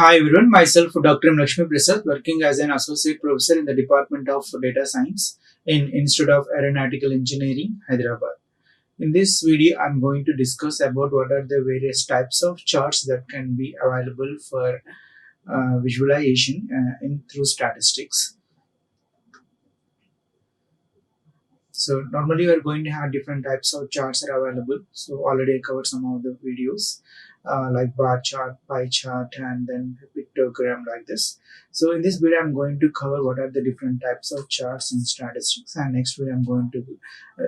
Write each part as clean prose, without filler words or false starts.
Hi everyone, myself Dr. Lakshmi Prasad, working as an associate professor in the Department of Data Science in Institute of Aeronautical Engineering, Hyderabad. In this video, I'm going to discuss about what are the various types of charts that can be available for visualization through statistics. So normally we are going to have different types of charts are available. So already I covered some of the videos like bar chart, pie chart, and then pictogram like this. So in this video I'm going to cover what are the different types of charts in statistics, and next video I'm going to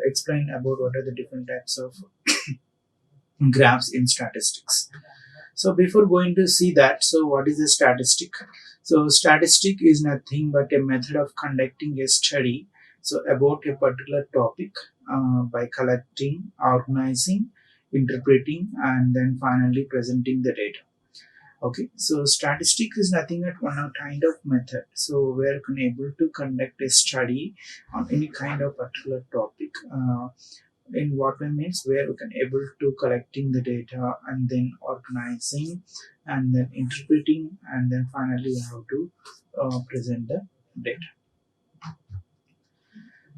explain about what are the different types of graphs in statistics. So before going to see that, so what is a statistic? So statistic is nothing but a method of conducting a study about a particular topic by collecting, organizing, interpreting, and then finally presenting the data. Okay, so statistic is nothing but one kind of method. So we are able to conduct a study on any kind of particular topic. In what way means where we can able to collecting the data and then organizing and then interpreting and then finally how to present the data.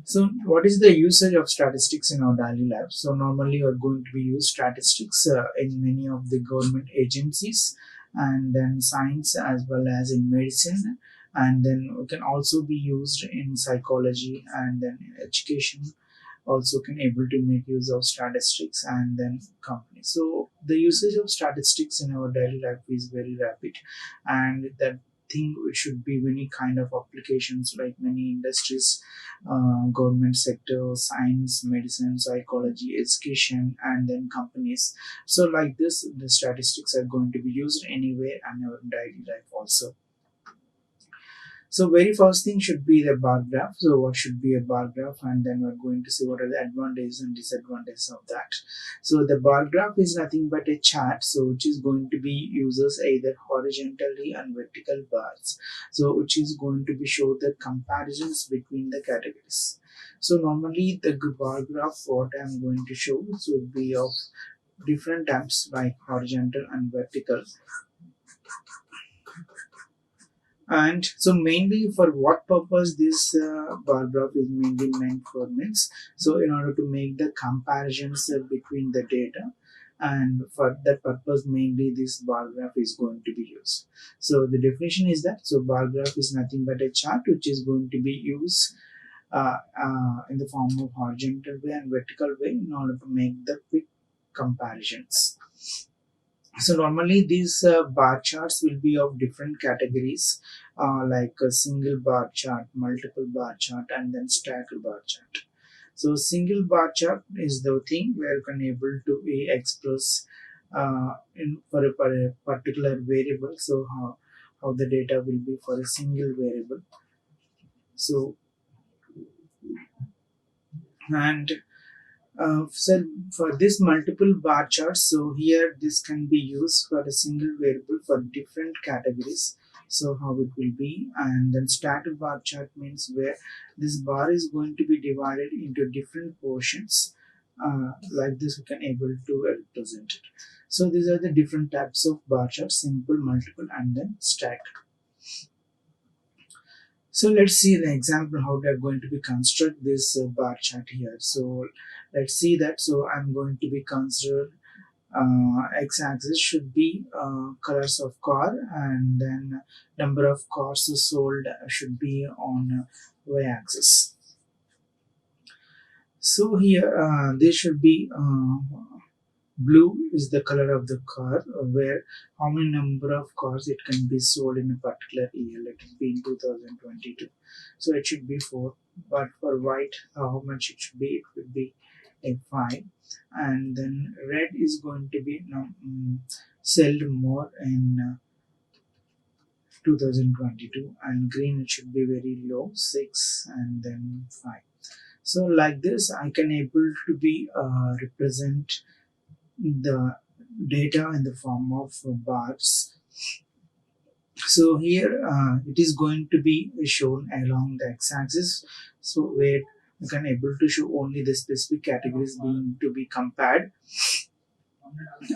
So what is the usage of statistics in our daily life? So normally we're going to be use statistics in many of the government agencies and then science as well as in medicine, and then we can also be used in psychology and then in education also can able to make use of statistics and then companies. So the usage of statistics in our daily life is very rapid, and that thing should be many kind of applications like many industries, government sector, science, medicine, psychology, education, and then companies. So like this, the statistics are going to be used anywhere and our daily life also. So very first thing should be the bar graph. So what should be a bar graph, and then we're going to see what are the advantages and disadvantages of that. So the bar graph is nothing but a chart, so which is going to be uses either horizontally and vertical bars. So which is going to be show the comparisons between the categories. So normally the bar graph what I'm going to show would be of different types like horizontal and vertical. And so mainly for what purpose this bar graph is mainly meant for means, so in order to make the comparisons between the data, and for that purpose mainly this bar graph is going to be used. So the definition is that so bar graph is nothing but a chart which is going to be used in the form of horizontal way and vertical way in order to make the quick comparisons. So normally these bar charts will be of different categories like a single bar chart, multiple bar chart, and then stacked bar chart. So single bar chart is the thing where you can able to be express for a particular variable. So how the data will be for a single variable. So and so for this multiple bar charts, so here this can be used for a single variable for different categories. So how it will be, and then stacked bar chart means where this bar is going to be divided into different portions. Like this, we can able to represent it. So these are the different types of bar charts: simple, multiple, and then stacked. So let's see the example how we are going to be construct this bar chart here. So let's see that. So I'm going to be consider x-axis should be colors of car, and then number of cars sold should be on y-axis. So here there should be blue is the color of the car, where how many number of cars it can be sold in a particular year, let it be in 2022. So it should be 4, but for white how much it should be, it would be a 5. And then red is going to be sold more in 2022, and green it should be very low, 6 and then 5. So like this I can able to be represent the data in the form of bars. So here it is going to be shown along the x-axis, so where you can able to show only the specific categories being to be compared,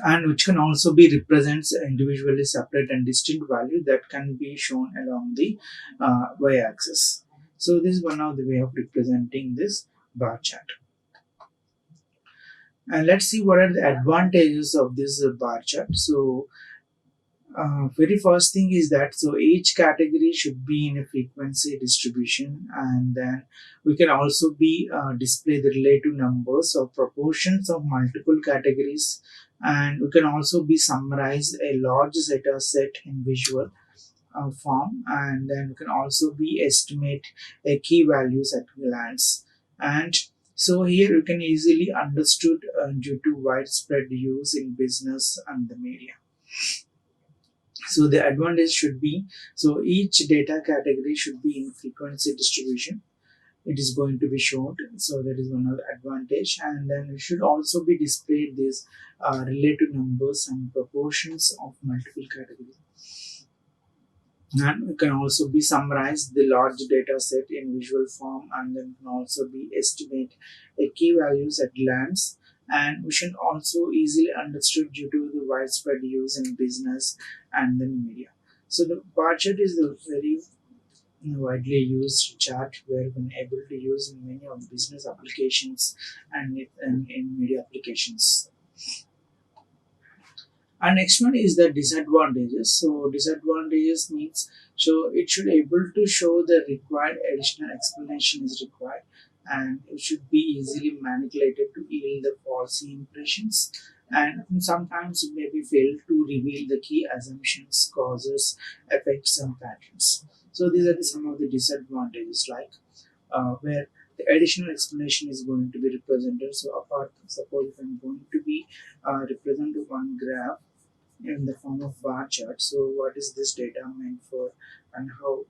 and which can also be represents individually separate and distinct value that can be shown along the y-axis. So this is one of the way of representing this bar chart. And let's see what are the advantages of this bar chart. So very first thing is that so each category should be in a frequency distribution, and then we can also be display the relative numbers or proportions of multiple categories, and we can also be summarize a large data set in visual form, and then we can also be estimate a key values at glance. And so here you can easily understood due to widespread use in business and the media. So the advantage should be, so each data category should be in frequency distribution. It is going to be shown. So that is one of the advantage. And then it should also be displayed these relative numbers and proportions of multiple categories. And it can also be summarized the large data set in visual form, and then can also be estimate a key values at glance, and we should also easily understood due to the widespread use in business and then media. So the bar chart is the very widely used chart where we are able to use in many of business applications and in media applications. And next one is the disadvantages. So disadvantages means, so it should able to show the required additional explanation is required, and it should be easily manipulated to yield the falsy impressions, and sometimes it may be failed to reveal the key assumptions, causes, effects, and patterns. So these are some of the disadvantages, like where the additional explanation is going to be represented. So apart, suppose if I'm going to be represent one graph in the form of bar chart. So what is this data meant for, and how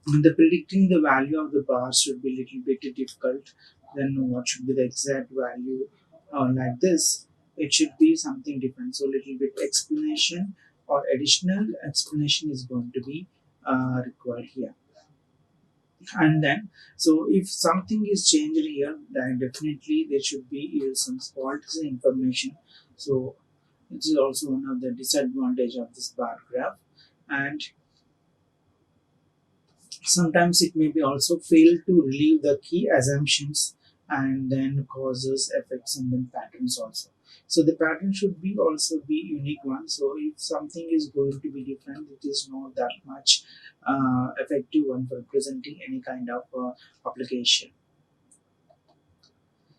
the predicting the value of the bar should be a little bit difficult. Then what should be the exact value like this? It should be something different. So little bit explanation or additional explanation is going to be required here. And then so if something is changed here, then definitely there should be some faulty information. So which is also one of the disadvantage of this bar graph. And sometimes it may be also fail to relieve the key assumptions, and then causes, effects, and then patterns also. So the pattern should be also be unique one. So if something is going to be different, it is not that much effective one for presenting any kind of application.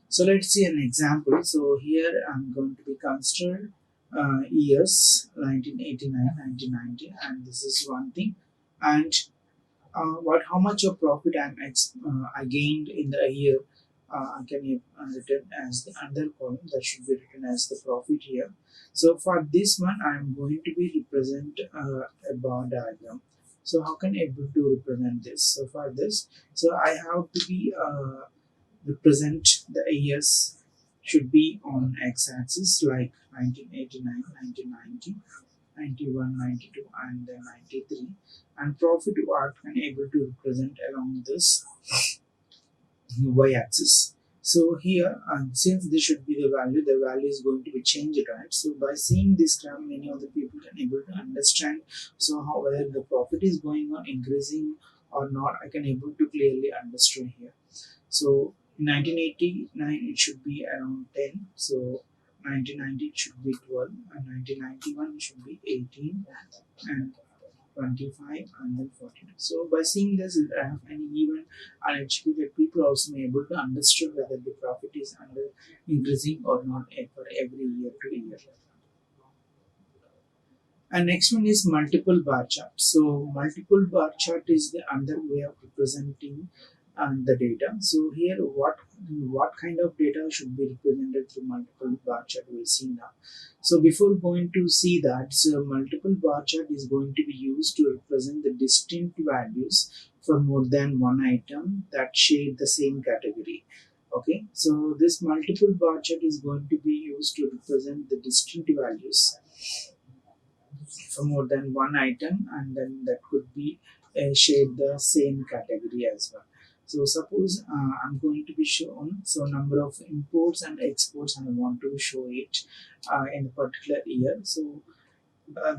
So let's see an example. So here I'm going to be considered years 1989, 1990, and this is one thing. And what how much of profit I gained in the year, I can written as the under column, that should be written as the profit here. So for this one, I'm going to be represent a bar diagram. So how can I able to represent this? So for this, so I have to be represent the years should be on x-axis like 1989, 1990, 91, 92, and then 93, and profit what can able to represent along this y-axis. So here, since this should be the value is going to be changed, right? So by seeing this graph, many of the people can able to understand. So how whether the profit is going on increasing or not, I can able to clearly understand here. So in 1989 it should be around 10. So 1990 it should be 12, and 1991 it should be 18, and 25, and then 42. So by seeing this graph, and even uneducated people also may able to understand whether the profit is under increasing or not for every year to year. And next one is multiple bar chart. So multiple bar chart is the other way of representing the data. So here what kind of data should be represented through multiple bar chart, we'll see now. So before going to see that, so multiple bar chart is going to be used to represent the distinct values for more than one item that share the same category. Okay, so this multiple bar chart is going to be used to represent the distinct values for more than one item, and then that could be shade the same category as well. So suppose I'm going to be shown so number of imports and exports, and I want to show it in a particular year. So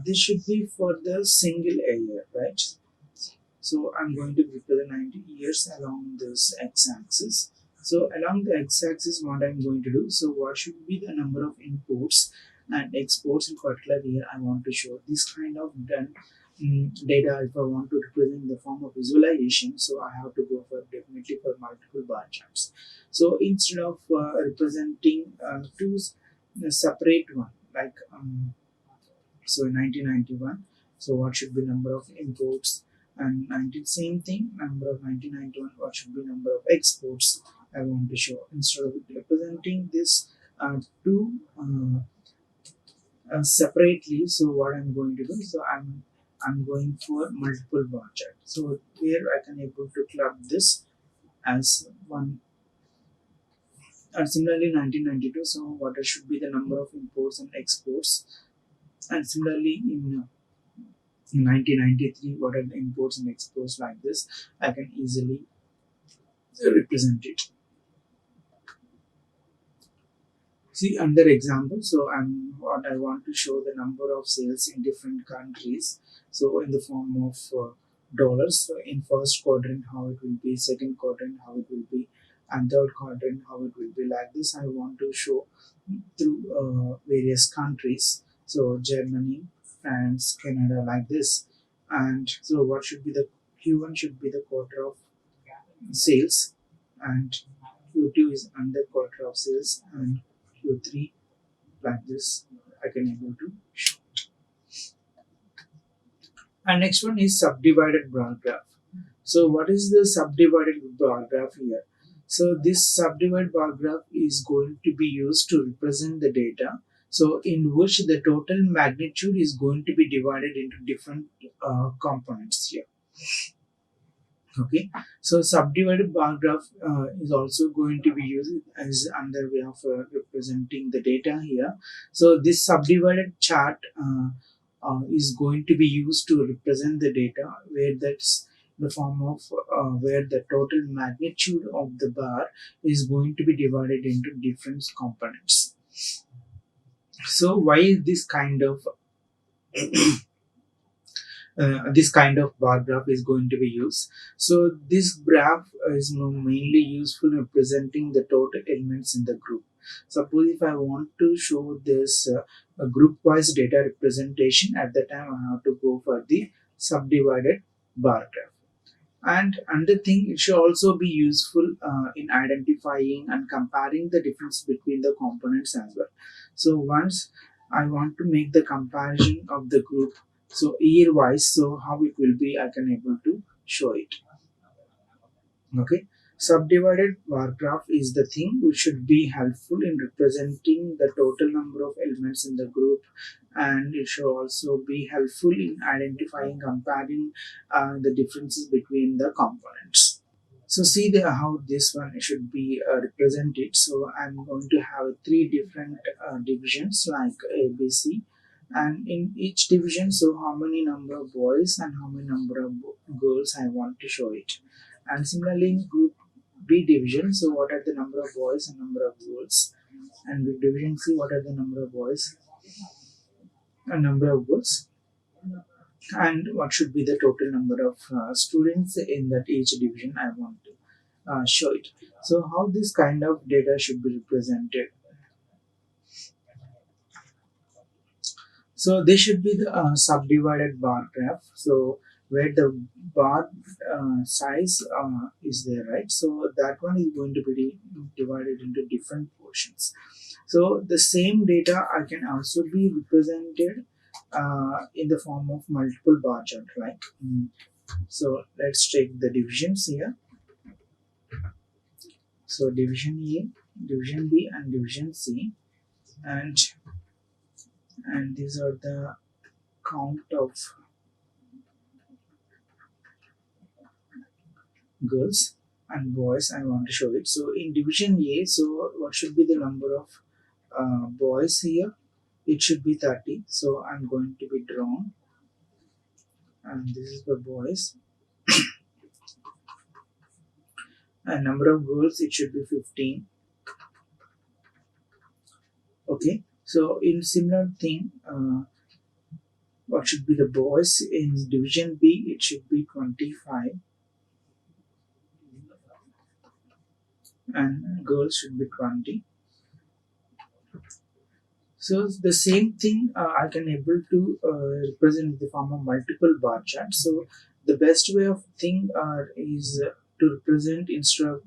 this should be for the single year, right? So I'm going to represent 90 years along this x-axis. So along the x-axis, what I'm going to do, so what should be the number of imports and exports in particular year I want to show. This kind of data, if I want to represent in the form of visualization, so I have to go for definitely for multiple bar charts. So instead of representing two separate one, like so in 1991, so what should be number of imports, and 19 same thing number of 1991, what should be number of exports I want to show. Instead of representing this two separately, so what I'm going to do, so I'm going for multiple bar chart. So here I can able to club this as one. And similarly 1992, so what should be the number of imports and exports, and similarly in 1993, what are the imports and exports, like this I can easily represent it. See under example, so what I want to show the number of sales in different countries, so in the form of dollars. So in first quadrant how it will be, second quadrant how it will be, and third quadrant how it will be. Like this I want to show through various countries, so Germany, France, Canada, like this. And so what should be the Q1 should be the quarter of sales, and Q2 is under quarter of sales, and Q3 like this I can able to show. And next one is subdivided bar graph. So what is the subdivided bar graph here? So this subdivided bar graph is going to be used to represent the data, so in which the total magnitude is going to be divided into different components here. Okay, so subdivided bar graph is also going to be used as another way of representing the data here. So this subdivided chart is going to be used to represent the data, where that's the form of where the total magnitude of the bar is going to be divided into different components. So why this kind of bar graph is going to be used. So this graph is mainly useful in representing the total elements in the group. Suppose if I want to show this group wise data representation, at the time I have to go for the subdivided bar graph. And another thing, it should also be useful in identifying and comparing the difference between the components as well. So once I want to make the comparison of the group, so year wise, so how it will be, I can able to show it. Okay, subdivided bar graph is the thing which should be helpful in representing the total number of elements in the group, and it should also be helpful in identifying, comparing the differences between the components. So see how this one should be represented. So I'm going to have three different divisions like A, B, C, and in each division, so how many number of boys and how many number of girls I want to show it. And similarly in group B division, so what are the number of boys and number of girls, and with division C, what are the number of boys and number of girls, and what should be the total number of students in that each division I want to show it. So how this kind of data should be represented? So they should be the subdivided bar graph. So where the bar size is there, right? So that one is going to be divided into different portions. So the same data I can also be represented in the form of multiple bar chart, like so let's take the divisions here. So division A, division B, and division C, and these are the count of girls and boys I want to show it. So in division A, so what should be the number of boys here? It should be 30. So I'm going to be drawn, and this is the boys. and number of girls it should be 15. Okay, so in similar thing, what should be the boys in division B? It should be 25, and girls should be 20. So the same thing I can able to represent in the form of multiple bar charts. So the best way of thing is to represent instead of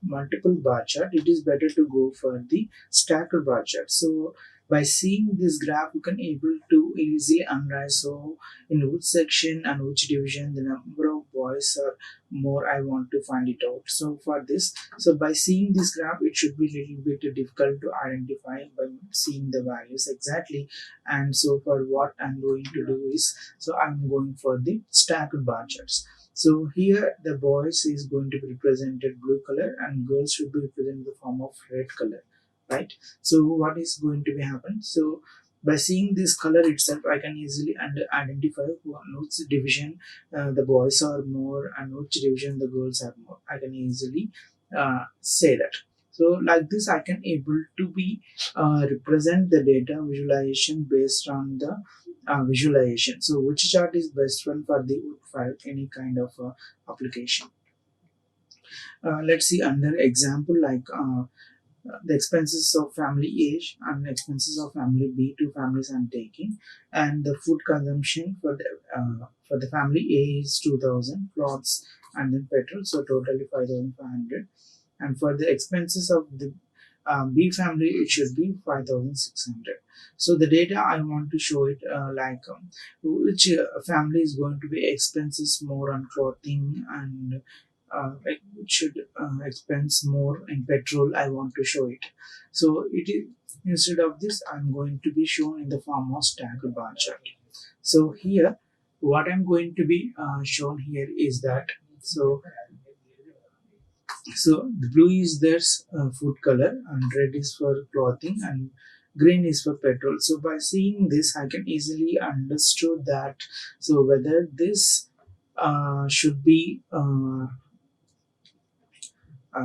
multiple bar chart, it is better to go for the stacked bar chart. So by seeing this graph, you can able to easily analyze so in which section and which division the number of boys are more. I want to find it out. So for this, so by seeing this graph, it should be a little bit difficult to identify by seeing the values exactly. And so for what I'm going to do is, so I'm going for the stacked bar charts. So here the boys is going to be represented blue color and girls should be represented in the form of red color, right? So what is going to be happen? So by seeing this color itself, I can easily identify which division the boys are more and which division the girls are more. I can easily say that. So like this, I can able to be represent the data visualization based on the visualization. So which chart is best one for the for any kind of application. Let's see under example like the expenses of family A and expenses of family B, two families I'm taking, and the food consumption for the family A is 2000, clothes and then petrol, so totally 5500, and for the expenses of the B family it should be 5600. So the data I want to show it like which family is going to be expenses more on clothing and like it should expense more in petrol. I want to show it. So it is instead of this I'm going to be shown in the form of staggered bar chart. So here what I'm going to be shown here is that so the blue is their food color and red is for clothing and green is for petrol. So by seeing this I can easily understood that so whether this should be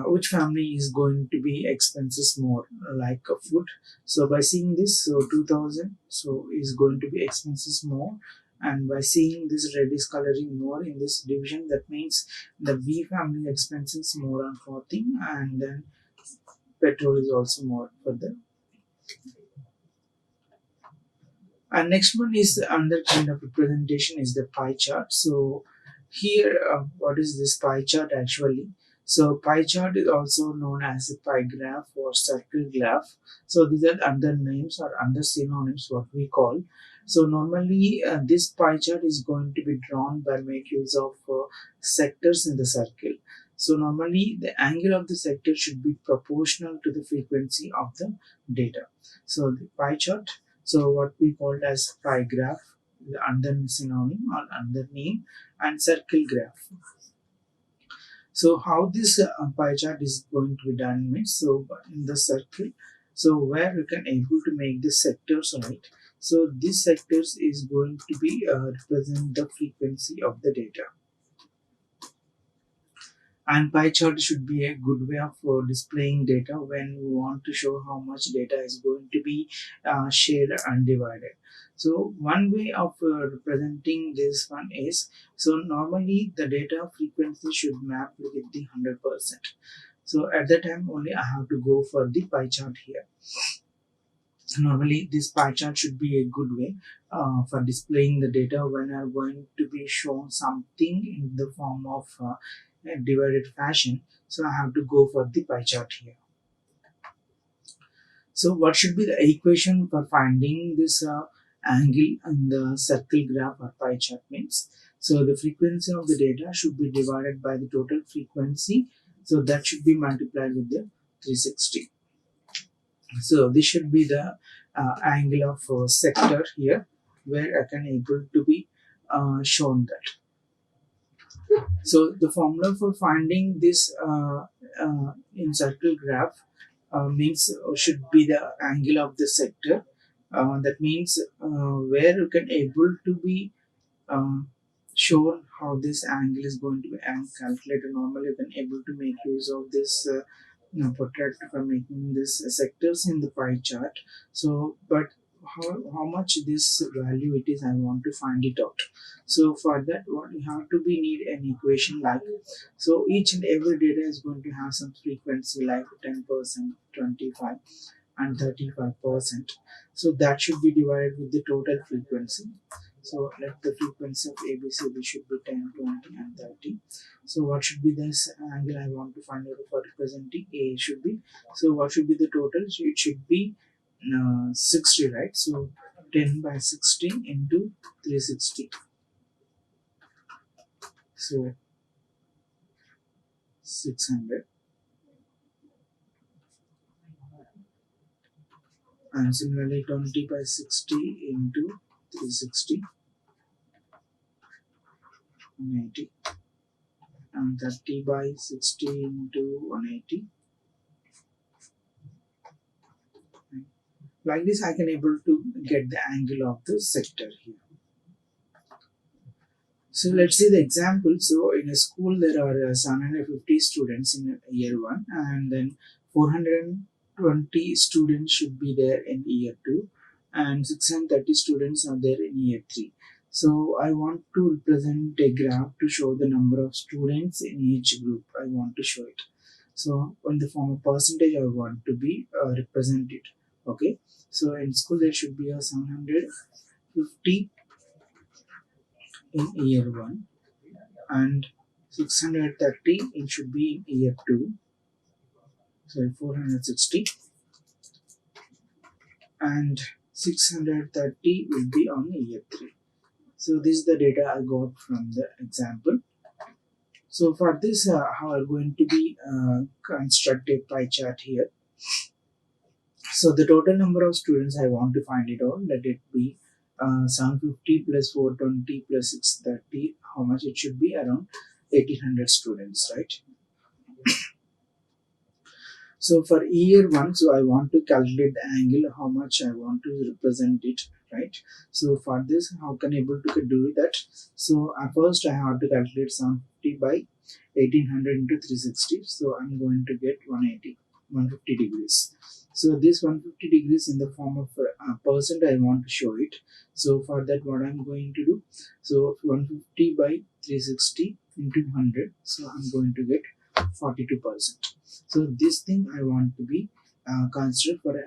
which family is going to be expenses more like food. So by seeing this, so 2000 so is going to be expenses more, and by seeing this red is coloring more in this division, that means the B family expenses more on clothing and then petrol is also more for the. And next one is the other kind of representation is the pie chart. So here, what is this pie chart actually? So pie chart is also known as a pie graph or circle graph. So these are under names or under synonyms what we call. So normally this pie chart is going to be drawn by make use of sectors in the circle. So normally the angle of the sector should be proportional to the frequency of the data. So the pie chart, so what we called as pie graph, the under synonym or under name, and circle graph. So how this pie chart is going to be done means, so in the circle, so where you can able to make the sectors, right? So these sectors is going to be represent the frequency of the data. And pie chart should be a good way of displaying data when we want to show how much data is going to be shared and divided. So one way of representing this one is, so normally the data frequency should map with the 100%. So at that time only I have to go for the pie chart here. Normally this pie chart should be a good way for displaying the data when I'm going to be shown something in the form of a divided fashion. So I have to go for the pie chart here. So what should be the equation for finding this angle in the circle graph or pie chart means? So the frequency of the data should be divided by the total frequency. So that should be multiplied with the 360. So this should be the angle of sector here where I can able to be shown that. So the formula for finding this in circle graph means should be the angle of the sector. That means where you can able to be uh, shown how this angle is going to be calculated. Normally you can able to make use of this protractor for making this sectors in the pie chart. So but how much this value it is, I want to find it out. So for that, what you have to be need an equation like, so each and every data is going to have some frequency like 10%, 25 and 35%. So that should be divided with the total frequency. So let the frequency of ABCD should be 10, 20 and 30. So what should be this angle I want to find out for representing A should be, so what should be the total? So it should be 60, right? So 10 by 60 into 360. So 600, and similarly 20 by 60 into 360, 180, and 30 by 60 into 180. Like this I can able to get the angle of the sector here. So let's see the example. So in a school there are 750 students in year 1, and then 420 students should be there in year 2, and 630 students are there in year 3. So I want to represent a graph to show the number of students in each group. I want to show it. So in the form of percentage I want to be represented. Okay. So in school there should be a 750 in year 1, and 630 it should be in year 2, sorry 460, and 630 will be on year 3. So this is the data I got from the example. So for this how I'm going to be construct a pie chart here. So the total number of students I want to find it out, let it be 750 plus 420 plus 630, how much it should be, around 1800 students, right? So for year 1, so I want to calculate the angle, how much I want to represent it, right? So for this, how can I able to do that? So first I have to calculate 750 by 1800 into 360. So I'm going to get 180, 150 degrees. So this 150 degrees in the form of percent I want to show it. So for that, what I'm going to do, so 150 by 360 into 100. So I'm going to get 42%. So this thing I want to be considered for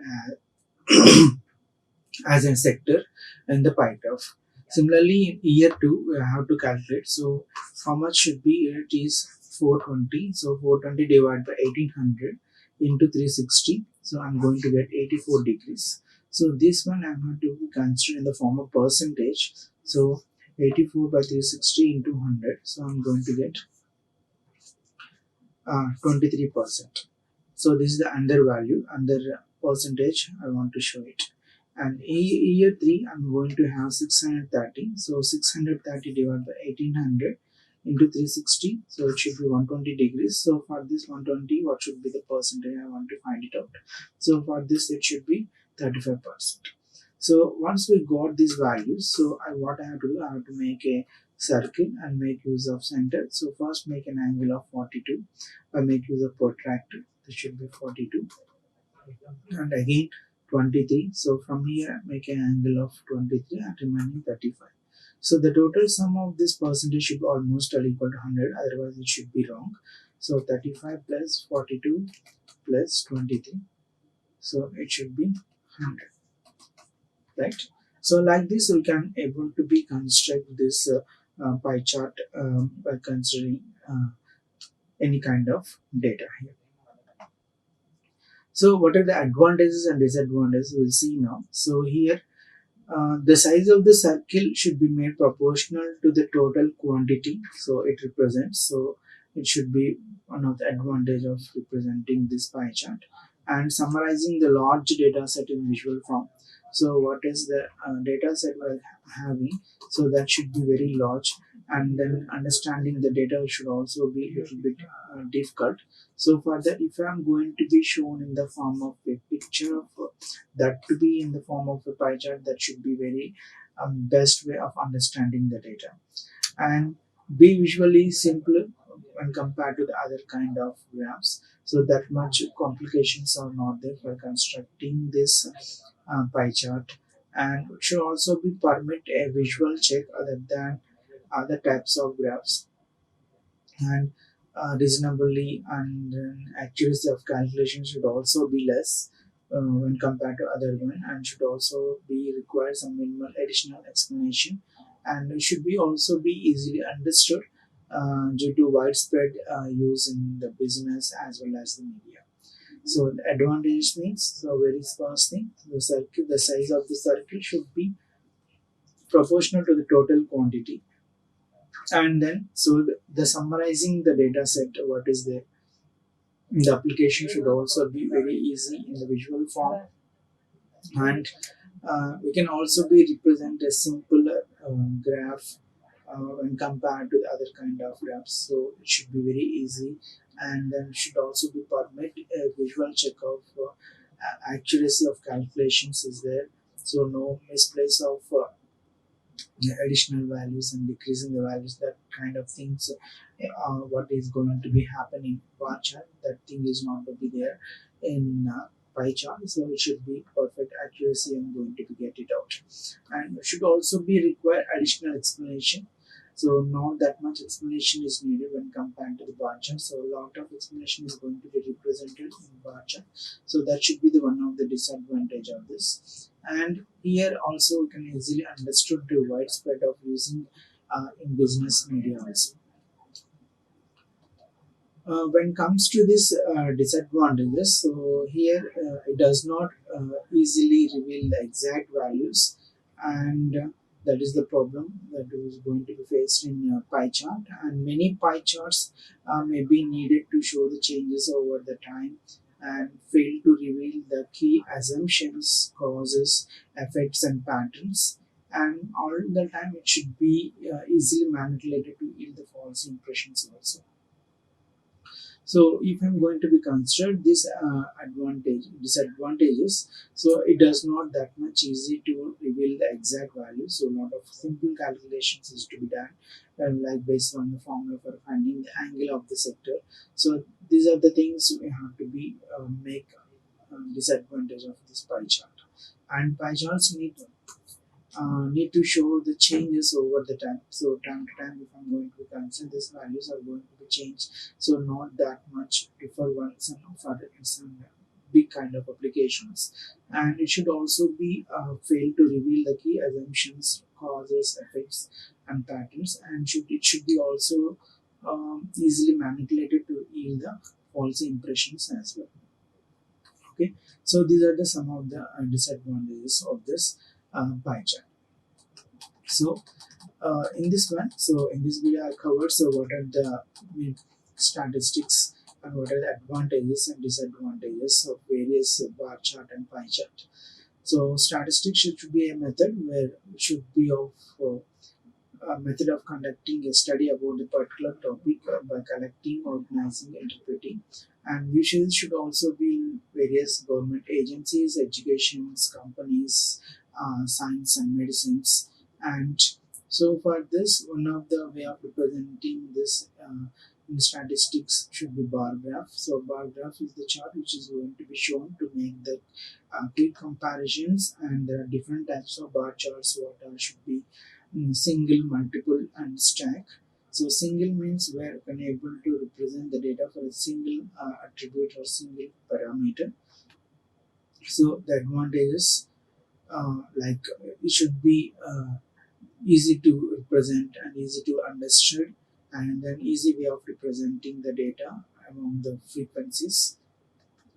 as a sector in the pie graph. Similarly, in year 2, we have to calculate. So how much should be, it is 420. So 420 divided by 1800 into 360. So I'm going to get 84 degrees. So this one I'm going to be considered in the form of percentage. So 84 by 360 into 100. So I'm going to get 23%. So this is the under value, under percentage I want to show it. And year 3 I'm going to have 630. So 630 divided by 1800 into 360. So it should be 120 degrees. So for this 120, what should be the percentage I want to find it out. So for this it should be 35%. So once we got these values, so what I have to do, I have to make a circle and make use of center. So first make an angle of 42. I make use of protractor. This should be 42, and again 23. So from here make an angle of 23 and remaining 35. So the total sum of this percentage should be almost equal to 100. Otherwise it should be wrong. So 35 plus 42 plus 23. So it should be 100. Right. So like this we can able to be construct this pie chart by considering any kind of data here. So what are the advantages and disadvantages, we'll see now. So here the size of the circle should be made proportional to the total quantity so it represents. So it should be one of the advantage of representing this pie chart, and summarizing the large data set in visual form. So what is the data set we're having, so that should be very large, and then understanding the data should also be a little bit difficult. So for that, if I'm going to be shown in the form of a picture of that to be in the form of a pie chart, that should be very best way of understanding the data. and be visually simpler when compared to the other kind of graphs. So that much complications are not there for constructing this pie chart, and it should also be permit a visual check other than other types of graphs, and reasonably, and accuracy of calculation should also be less when compared to other one, and should also be require some minimal additional explanation, and it should be also be easily understood due to widespread use in the business as well as the media. So the advantages means, so very first thing, the size of the circle should be proportional to the total quantity, and then so the summarizing the data set what is there. The application should also be very easy in the visual form, and we can also be represent a simpler graph when compared to the other kind of graphs. So it should be very easy, and then should also be permit a visual check of accuracy of calculations is there. So no misplace of additional values and decreasing the values, that kind of things, what is going to be happening bar chart, that thing is not to be there in pie chart. So it should be perfect accuracy and going to be get it out, and it should also be require additional explanation. So not that much explanation is needed when compared to the bar chart, so a lot of explanation is going to be represented in bar chart. So that should be the one of the disadvantage of this. And here also we can easily understood the widespread of using in business media also. When comes to this disadvantages, so here it does not easily reveal the exact values, and that is the problem that is going to be faced in pie chart. And many pie charts may be needed to show the changes over the time and fail to reveal the key assumptions, causes, effects, and patterns. And all the time it should be easily manipulated to yield the false impressions also. So if I'm going to be considered this disadvantages, so it does not that much easy to reveal the exact value. So a lot of simple calculations is to be done, like based on the formula for finding the angle of the sector. So these are the things we have to be make disadvantage of this pie chart. And pie charts need to show the changes over the time. So time to time, if I'm going to consider these values are going to be changed. So not that much differ once and for some big kind of applications. And it should also be fail to reveal the key assumptions, causes, effects, and patterns. And it should be also easily manipulated to yield the false impressions as well. Okay, so these are the some of the disadvantages of this pie chart. So in this one, so in this video I covered so what are the statistics and what are the advantages and disadvantages of various bar chart and pie chart. So statistics should be a method where it should be of a method of conducting a study about a particular topic by collecting, organizing, interpreting, and usually should also be in various government agencies, educations, companies, science and medicines. And so for this, one of the way of representing this in statistics should be bar graph. So bar graph is the chart which is going to be shown to make the quick comparisons, and there are different types of bar charts. What should be single, multiple, and stack. So single means we are unable to represent the data for a single attribute or single parameter. So the advantages like it should be easy to represent and easy to understand, and then easy way of representing the data among the frequencies.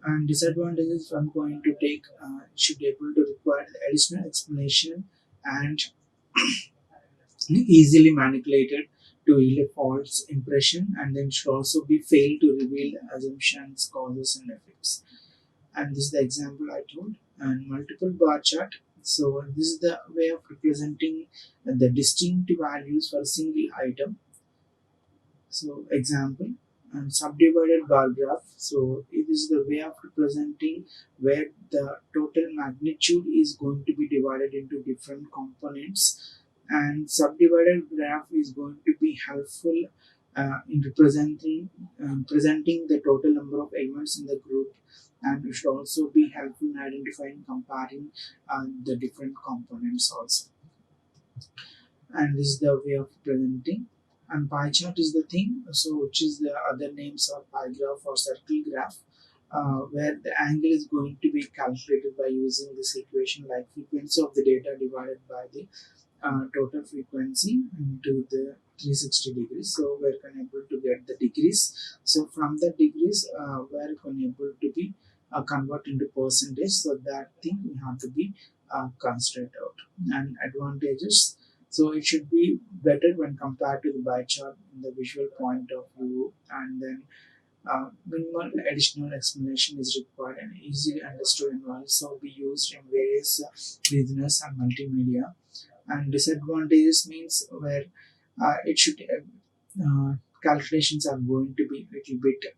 And disadvantages I'm going to take should be able to require additional explanation and easily manipulated to yield a false impression, and then should also be failed to reveal assumptions, causes, and effects. And this is the example I told. And multiple bar chart. So this is the way of representing the distinct values for a single item. So example, and subdivided bar graph. So it is the way of representing where the total magnitude is going to be divided into different components. And subdivided graph is going to be helpful in presenting the total number of elements in the group, and it should also be helpful in identifying comparing the different components also. And this is the way of presenting. And pie chart is the thing, so which is the other names of pie graph or circle graph, where the angle is going to be calculated by using this equation, like frequency of the data divided by the total frequency into the 360 degrees. So we're able to get the degrees. So from the degrees, we're able to be convert into percentage. So that thing we have to be considered out. And advantages. So it should be better when compared to the bar chart in the visual point of view, and then minimal additional explanation is required and easily understood and will also be used in various business and multimedia. And disadvantages means where it should calculations are going to be a little bit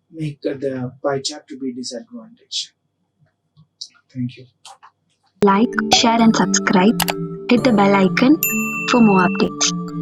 make the pie chart to be disadvantage. Thank you. Like, share and subscribe. Hit the bell icon for more updates.